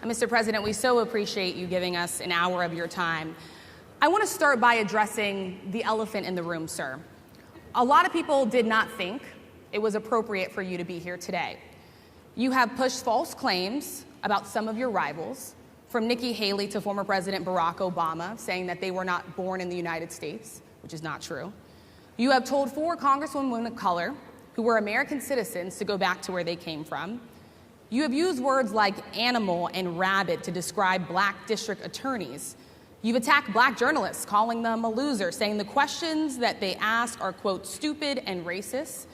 Mr. President, we so appreciate you giving us an hour of your time. I want to start by addressing the elephant in the room, sir. A lot of people did not think it was appropriate for you to be here today. You have pushed false claims about some of your rivals, from Nikki Haley to former President Barack Obama, saying that they were not born in the United States, which is not true. You have told 4 congresswomen of color who were American citizens to go back to where they came from. You have used words like animal and rabid to describe black district attorneys. You've attacked black journalists, calling them a loser, saying the questions that they ask are, quote, stupid and racist.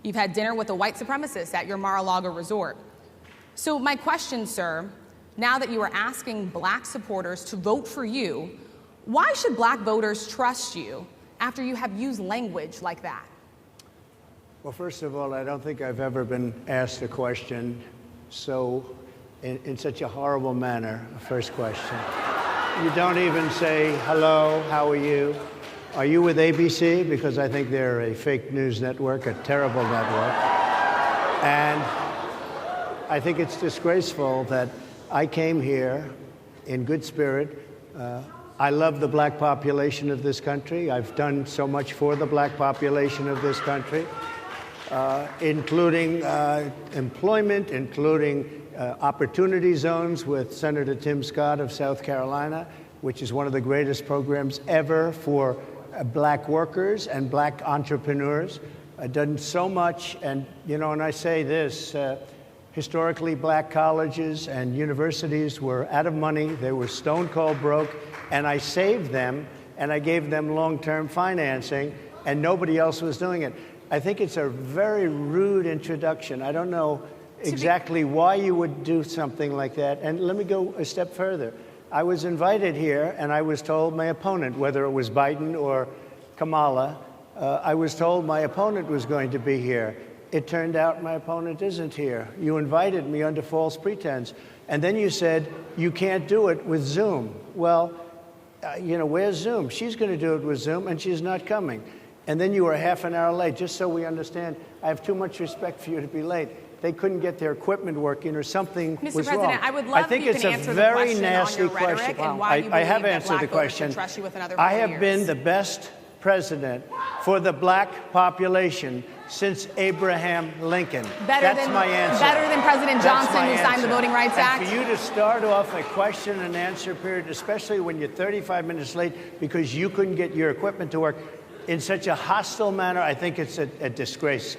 You've had dinner with a white supremacist at your Mar-a-Lago resort. So my question, sir, now that you are asking black supporters to vote for you, why should black voters trust you after you have used language like that? Well, first of all, I don't think I've ever been asked a question in such a horrible manner. First question. You don't even say, hello, how are you? Are you with ABC? Because I think they're a fake news network, a terrible network. And I think it's disgraceful that I came here in good spirit. I love the black population of this country. I've done so much for the black population of this country, including employment, including opportunity zones with Senator Tim Scott of South Carolina, which is one of the greatest programs ever for black workers and black entrepreneurs. I've done so much, and and I say this, historically black colleges and universities were out of money, they were stone cold broke, and I saved them, and I gave them long-term financing, and nobody else was doing it. I think it's a very rude introduction. I don't know exactly why you would do something like that. And let me go a step further. I was invited here, and I was told my opponent, whether it was Biden or Kamala, I was told my opponent was going to be here. It turned out my opponent isn't here. You invited me under false pretense. And then you said, you can't do it with Zoom. Well, where's Zoom? She's going to do it with Zoom, and she's not coming. And then you were half an hour late. Just so we understand, I have too much respect for you to be late. They couldn't get their equipment working or something was wrong. Mr. President, I would love if you can answer the question on your rhetoric and why you believe that black voters should trust you with another 4 years. I have been the best president for the black population since Abraham Lincoln. That's my answer. Better than President Johnson, who signed the Voting Rights Act? And for you to start off a question and answer period, especially when you're 35 minutes late because you couldn't get your equipment to work, in such a hostile manner, I think it's a disgrace.